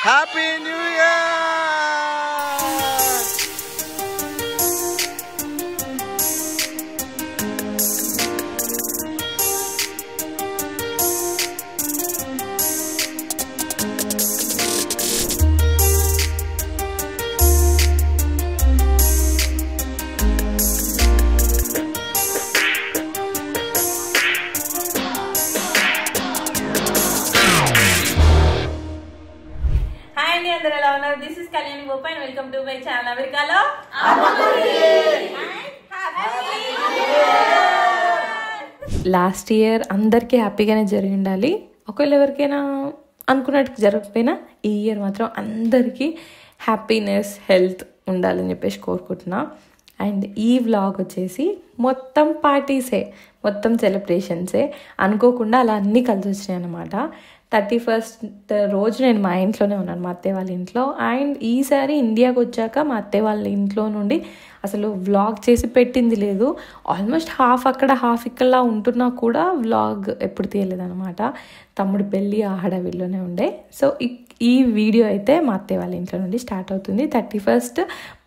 Happy new year. This is Kalyani Bopa and welcome to my channel. Americalo last year అందరికీ హ్యాపీగానే జరిగి ఉండాలి. ఒకవేళ ఎవరికైనా అనుకున్నట్టు జరగకపోయినా ఈ ఇయర్ మాత్రం అందరికీ హ్యాపీనెస్ హెల్త్ ఉండాలని చెప్పేసి కోరుకుంటున్నా. అండ్ ఈ వ్లాగ్ వచ్చేసి మొత్తం పార్టీసే, మొత్తం సెలబ్రేషన్సే. అనుకోకుండా అలా అన్నీ కలిసి వచ్చినాయి అన్నమాట. 31st రోజు నేను మా ఇంట్లోనే ఉన్నాను, మా అత్తయ్య వాళ్ళ ఇంట్లో. అండ్ ఈసారి ఇండియాకి వచ్చాక మా అత్తయ్య వాళ్ళ ఇంట్లో నుండి అసలు వ్లాగ్ చేసి పెట్టింది లేదు. ఆల్మోస్ట్ హాఫ్ అక్కడ హాఫ్ ఇక్కడ ఉంటున్నా కూడా వ్లాగ్ ఎప్పుడు తీయలేదన్నమాట. తమ్ముడు పెళ్ళి ఆ హడావిడిలోనే ఉండే. సో ఈ వీడియో అయితే మా అత్తయ్య వాళ్ళ ఇంట్లో నుండి స్టార్ట్ అవుతుంది. 31st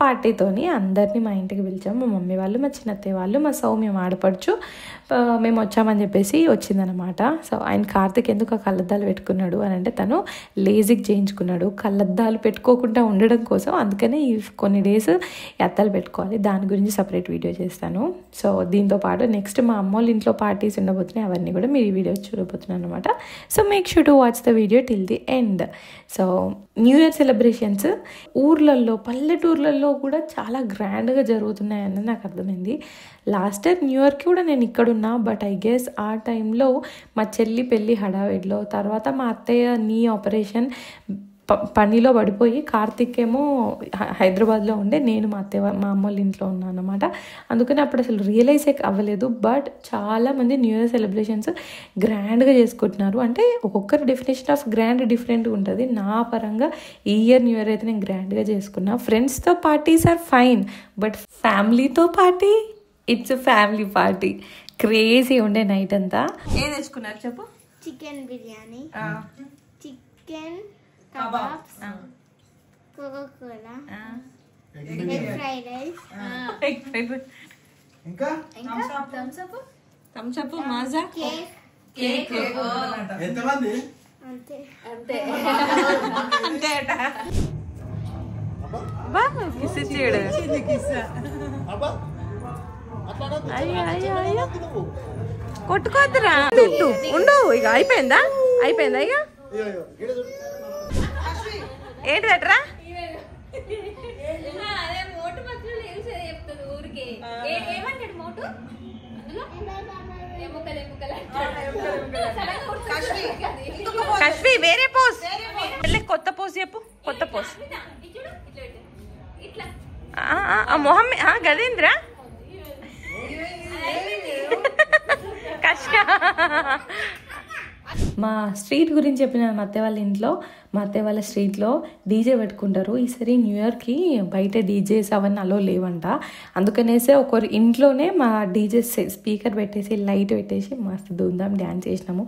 పార్టీతోని అందరినీ మా ఇంటికి పిలిచాము. మా మమ్మీ వాళ్ళు, మా చిన్న అత్తయ్య వాళ్ళు, మా సౌమ్య ఆడపడుచు మేము వచ్చామని చెప్పేసి వచ్చిందనమాట. సో ఆయన కార్తిక్ ఎందుకు ఆ కళ్ళద్దాలు పెట్టుకున్నాడు అని అంటే తను లేజిక్ చేయించుకున్నాడు కళ్ళద్దాలు పెట్టుకోకుండా ఉండడం కోసం. అందుకనే ఈ కొన్ని డేస్ అద్దాలు పెట్టుకోవాలి. దాని గురించి సపరేట్ వీడియో చేస్తాను. సో దీంతో పాటు నెక్స్ట్ మా అమ్మ వాళ్ళ ఇంట్లో పార్టీస్ ఉండబోతున్నాయి. అవన్నీ కూడా మీరు ఈ వీడియో చూడబోతున్నాను అనమాట. So make sure to watch the video till the end. So new year celebrations ఊర్లలో, పల్లెటూర్లలో కూడా చాలా గ్రాండ్గా జరుగుతున్నాయని నాకు అర్థమైంది. లాస్ట్ ఇయర్ న్యూ ఇయర్కి కూడా నేను ఇక్కడున్నా. బట్ ఐ గెస్ ఆ టైంలో మా చెల్లి పెళ్ళి హడావిడిలో, తర్వాత మా అత్తయ్య నీ ఆపరేషన్ పనిలో పడిపోయి కార్తిక్ ఏమో హైదరాబాద్లో ఉండే, నేను మా అత్తయ్య మా అమ్మ వాళ్ళ ఇంట్లో ఉన్నాను అనమాట. అందుకని అప్పుడు అసలు రియలైజ్ అవ్వలేదు. బట్ చాలామంది న్యూ ఇయర్ సెలబ్రేషన్స్ గ్రాండ్గా చేసుకుంటున్నారు. అంటే ఒక్కొక్కరి డెఫినేషన్ ఆఫ్ గ్రాండ్ డిఫరెంట్గా ఉంటుంది. నా పరంగా ఈ ఇయర్ న్యూ ఇయర్ అయితే నేను గ్రాండ్గా చేసుకున్నా. ఫ్రెండ్స్తో పార్టీస్ ఆర్ ఫైన్, బట్ ఫ్యామిలీతో party it's family party. Crazy ఉండే నైట్ అంతా. ఏం తెచ్చుకున్నారు చెప్పు? Chicken biryani, chicken kebabs, Coca Cola, egg fried rice, ఇంకా థమ్స్ అప్, మాజా, కేక్. ఎంతమంది? అంతే. అంతేట బా కిస్ చేయడు. కొట్టుకోద్దురా, ఉండు. ఇక అయిపోయిందా ఇక ఏంటి దట్రా? కశ్మీ వేరే పోస్, కొత్త పోస్ చెప్పు. కొత్త పోస్ మొహం గదేంద్రా మా స్ట్రీట్ గురించి చెప్పిన మా అత్తయ్య వాళ్ళ ఇంట్లో, మా అత్తయ్య వాళ్ళ స్ట్రీట్లో డీజే పెట్టుకుంటారు. ఈసారి న్యూ ఇయర్కి బయట డీజేస్ అవన్నీ అలో లేవంట. అందుకనేసి ఒకరి ఇంట్లోనే మా డీజే స్పీకర్ పెట్టేసి లైట్ పెట్టేసి మస్తు ధూమ్ధాం డ్యాన్స్ చేసినాము.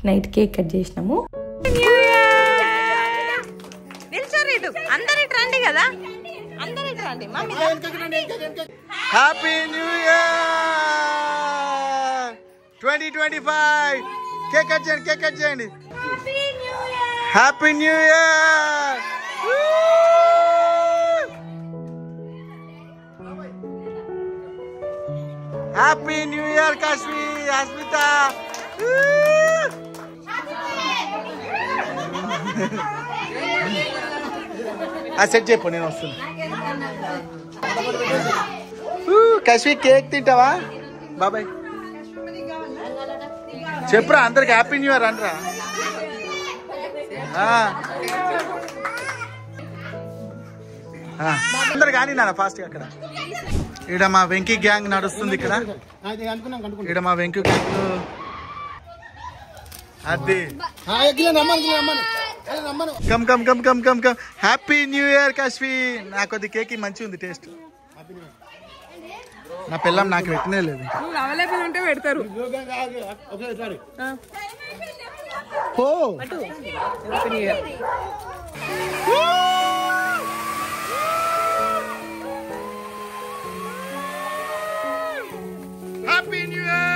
నైట్ కేక్ కట్ చేసినాము. అందరి రండి కదా, అందరి రండి. Happy new year 2025. Cake cut చేయండి, కేక్ కట్ చేయండి. Happy new year. Happy new year Kashmi, Asmita. Set చెప్పు, నేను వస్తున్నా. కాశ్మీ కేక్ తింటావా బాబాయ్? చెప్పురా అందరికి హ్యాపీ న్యూ ఇయర్ అనరా. అందరు కానీ నాన్న ఫాస్ట్ గా. అక్కడ ఇక్కడ మా వెంకీ గ్యాంగ్ నడుస్తుంది. ఇక్కడ మా వెంకీ గ్యాంగ్ అది. Come come come come come come. Happy new year Kashmi. నాకు కొద్ది కేక్ మంచిగా ఉంది టేస్ట్. నా పిల్లం నాకు పెట్టినే లేదు. అవైలబుల్ ఉంటే పెడతారు. Happy new year.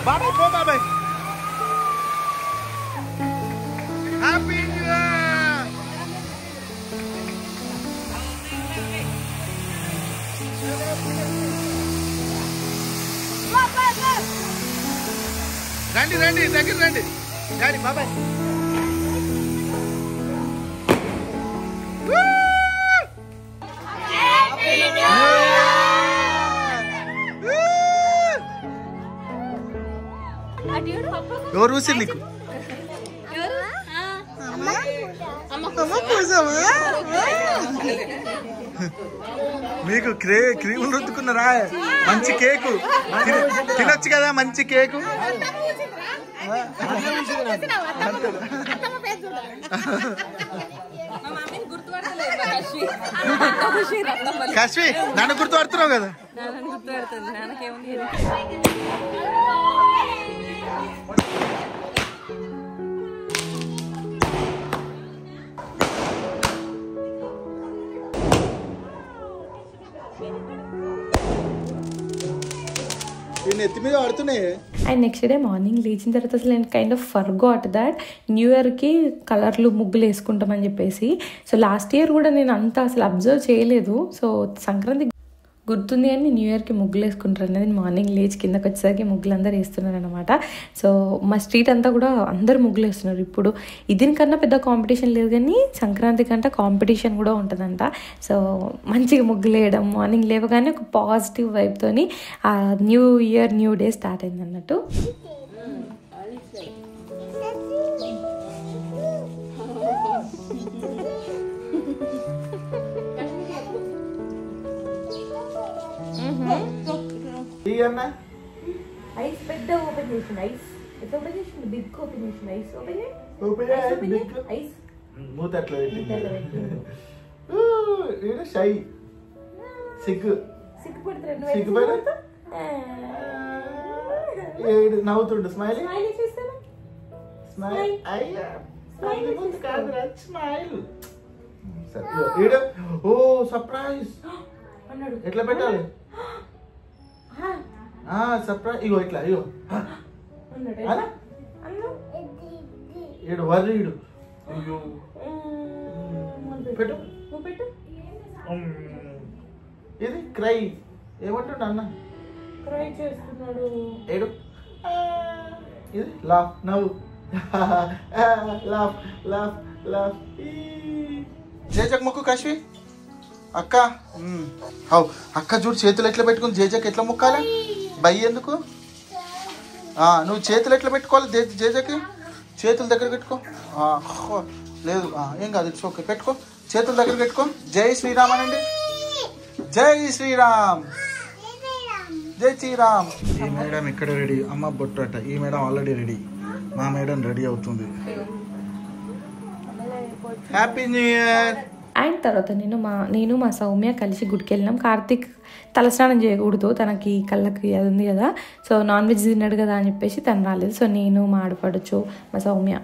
బాబాయ్ పో బాబాయ్. Happy new year. రండి రండి దగ్గర రండి డాడీ బాబాయ్. ఎవరు చూసి నీకు? మీకు క్రీములు రుద్దుకున్నారా? మంచి కేకు తినొచ్చు కదా, మంచి కేకు. కాశ్మీ నన్ను గుర్తుపడుతున్నావు కదా. ఎత్తి మీద పడుతున్నాయి. అండ్ నెక్స్ట్ డే మార్నింగ్ లేచిన తర్వాత అసలు నేను kind of forgot that new ఇయర్కి కలర్లు ముగ్గులు వేసుకుంటామని చెప్పేసి. సో లాస్ట్ ఇయర్ కూడా నేను అంతా అసలు అబ్జర్వ్ చేయలేదు. సో సంక్రాంతి గుర్తుంది అని న్యూ ఇయర్కి ముగ్గులు వేసుకుంటారు అనేది మార్నింగ్ లేచి కిందకి వచ్చేసరికి ముగ్గులు అందరూ వేస్తున్నారు అనమాట. సో మా స్ట్రీట్ అంతా కూడా అందరు ముగ్గులు వేస్తున్నారు. ఇప్పుడు దీనికన్నా పెద్ద కాంపిటీషన్ లేదు కానీ సంక్రాంతి కంటే కాంపిటీషన్ కూడా ఉంటుందంట. సో మంచిగా ముగ్గులు వేయడం, మార్నింగ్ లేవగానే ఒక పాజిటివ్ వైబ్తోని ఆ new year new day start అయింది అన్నట్టు. ఐస్ పెద్ద ఓపెన్ చేసింది. ఐస్ ఎట్లా ఓపెన్ చేసింది? బిగ్ ఓపెన్ చేసింది. ఐస్ ఓపెన్ ఐస్ మూత అట్లా షై సిగ్గు నవ్వుతుండు. Smile smile smile. ఓ సర్ప్రైజ్ ఎట్లా పెట్టాలి? సర్ప్రైజ్ ఇగో ఇట్లా ఇగో ఈడు వర్రీడు. అయ్యో పెట్టు ఇది క్రై ఏమంటుండ అన్న? ట్రై చేస్తున్నాడు. ఏడు ఇది లాఫ్ నవ్వు. Laugh laugh laugh. జేజక్ మొక్కు కాశ్మీ. అక్క హౌ అక్క చూడు చేతులు ఎట్లా పెట్టుకుని జేజకి ఎట్లా మొక్కాలి? బయ్యి ఎందుకు? నువ్వు చేతులు ఎట్లా పెట్టుకోవాలి? జేజకి చేతుల దగ్గర పెట్టుకో. లేదు ఏం కాదు, ఇట్స్ ఓకే. పెట్టుకో, చేతుల దగ్గర పెట్టుకో. జై శ్రీరామ్ అనండి. జై శ్రీరామ్, జై శ్రీరామ్. ఈ మేడం ఇక్కడ రెడీ. అమ్మ బొట్టు అట. ఈ మేడం ఆల్రెడీ రెడీ. మా మేడం రెడీ అవుతుంది. Happy new year. అండ్ తర్వాత నేను మా సౌమ్య కలిసి గుడికి వెళ్ళినాం. కార్తీక్ తలస్నానం చేయకూడదు, తనకి కళ్ళకి అది ఉంది కదా, సో నాన్ వెజ్ తిన్నాడు కదా అని చెప్పేసి తను రాలేదు. సో నేను మా ఆడపడచ్చు, మా సౌమ్య,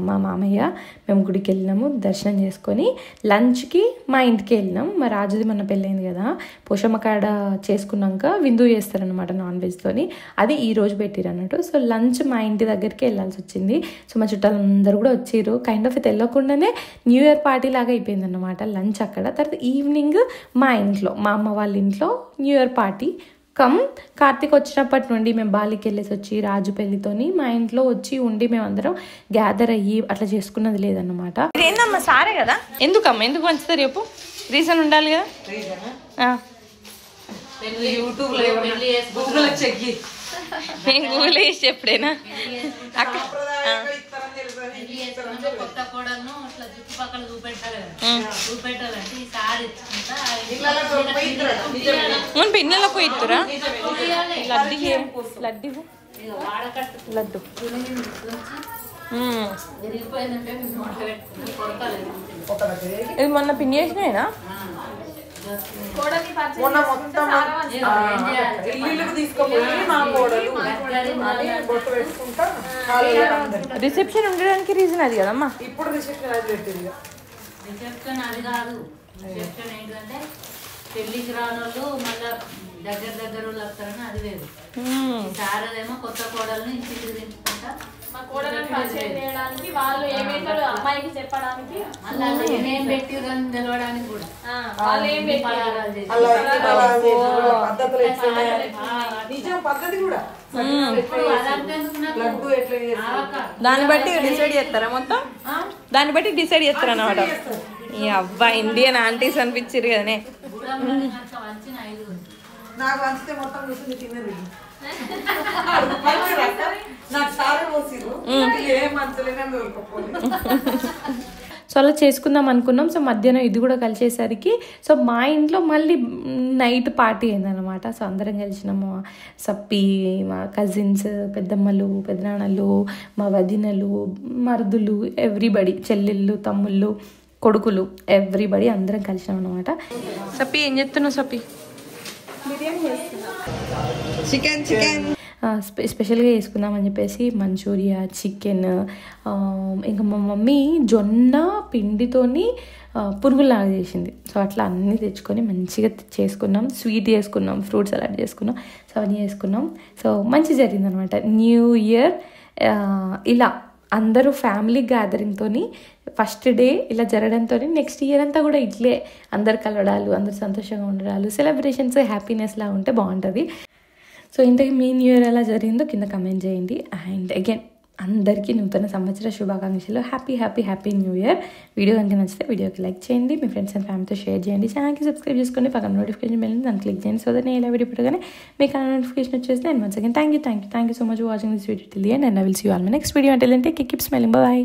మా మామయ్య మేము గుడికి వెళ్ళినాము. దర్శనం చేసుకొని లంచ్కి మా ఇంటికి వెళ్ళినాం. మా రాజుది మొన్న పెళ్ళైంది కదా, పోషమ్మ కాడ చేసుకున్నాక విందు చేస్తారనమాట నాన్ వెజ్తోని. అది ఈరోజు పెట్టిరు అన్నట్టు. సో లంచ్ మా ఇంటి దగ్గరికి వెళ్ళాల్సి వచ్చింది. సో మా చుట్టాలందరూ కూడా వచ్చిర్రు. కైండ్ ఆఫ్ తెలియకుండానే న్యూ ఇయర్ పార్టీ లాగా అయిపోయింది అనమాట లంచ్ అక్కడ. తర్వాత ఈవినింగ్ మా ఇంట్లో, మా అమ్మ వాళ్ళ ఇంట్లో న్యూ ఇయర్ పార్టీ కార్తీక్ వచ్చినప్పటి నుండి మేము బాలికి వెళ్ళేసి వచ్చి రాజు పెళ్లితోని మా ఇంట్లో వచ్చి ఉండి మేమందరం గ్యాదర్ అయ్యి అట్లా చేసుకున్నది లేదన్నమాట. ఏందమ్మా సారే కదా, ఎందుకమ్మా ఎందుకు పంచుతారు చెప్పు, రీజన్ ఉండాలి కదా. నేను గూగుల్ వేసి ఎప్పుడైనా అక్క కొత్త కోడలను ఇట్లా చుట్టుపక్కల చూపెట్టాలంటే ఈసారి పిన్నెల పోయితురా లడ్డు లడ్డు ఇది మొన్న పిన్ని చేసినాయినా రిసెప్షన్ ఉండడానికి రీజన్ అది కదమ్మా. ఇప్పుడు రిసెప్షన్ అది కాదు. రిసెప్షన్ ఏంటంటే పెళ్లికి రానోళ్ళు మళ్ళా దగ్గర వాళ్ళు వస్తారని అది వేరు. సారదేమో కొత్త కోడల్ని ఇంటికి దించుకుంటా వాళ్ళు ఏమేంటారు అమ్మాయికి చెప్పడానికి, ఏమేం పెట్టిరని తెలవడానికి కూడా దాన్ని బట్టి డిసైడ్ చేస్తారా మొత్తం, దాన్ని బట్టి డిసైడ్ చేస్తారా అన్నమాట. ఈ అబ్బా ఇండియన్ ఆంటీస్ అనిపించారు కదనే. నాకు వంచితే మొత్తం కూర్చుని తిన్నది. సో అలా చేసుకుందాం అనుకున్నాం. సో మధ్యాహ్నం ఇది కూడా కలిసేసరికి సో మా ఇంట్లో మళ్ళీ నైట్ పార్టీ అయిందనమాట. సో అందరం కలిసినాము. సప్పి, మా కజిన్స్, పెద్దమ్మలు, పెద్దనాన్నలు, మా వదినలు, మరుదులు, ఎవ్రీబడి, చెల్లెళ్ళు, తమ్ముళ్ళు, కొడుకులు, ఎవ్రీబడి అందరం కలిసినాం అనమాట. సప్పి ఏం చెప్తున్నావు? సప్పి చికెన్ స్పెషల్గా వేసుకుందామని చెప్పేసి మంచూరియా, చికెన్, ఇంకా మా మమ్మీ జొన్న పిండితోని పురుగులాగా చేసింది. సో అట్లా అన్నీ తెచ్చుకొని మంచిగా చేసుకున్నాం. స్వీట్ చేసుకున్నాం, ఫ్రూట్ సలాడ్ చేసుకున్నాం, సో అవన్నీ చేసుకున్నాం. సో మంచి జరిగింది అనమాట న్యూ ఇయర్. ఇలా అందరూ ఫ్యామిలీ గ్యాదరింగ్తో ఫస్ట్ డే ఇలా జరగడంతో నెక్స్ట్ ఇయర్ అంతా కూడా ఇట్లే అందరు కలవడాలు, అందరు సంతోషంగా ఉండడాలు, సెలబ్రేషన్స్, హ్యాపీనెస్లా ఉంటే బాగుంటుంది. సో ఇంతకీ మీ న్యూ ఇయర్ ఎలా జరిగిందో కింద కమెంట్ చేయండి. అండ్ అగైన్ అందరికీ నూతన సంవత్సర శుభాకాంక్షలు. Happy new year. వీడియో కనుక నచ్చితే వీడియోకి లైక్ చేయండి, మీ ఫ్రెండ్స్ అండ్ ఫ్యామిలీతో షేర్ చేయండి, ఛానల్కి సబ్స్క్రైబ్ చేసుకోండి, పక్కన నోటిఫికేషన్ బెల్ దాన్ని క్లిక్ చేయండి. సో దట్ నేను ఎలా వీడియో పెట్టగానే మీకు ఆ నోటిఫికేషన్ వచ్చేసి. And once again thank you so much for watching this video till the end. And I will see you all my next video. Until then, take care, keep smiling, bye.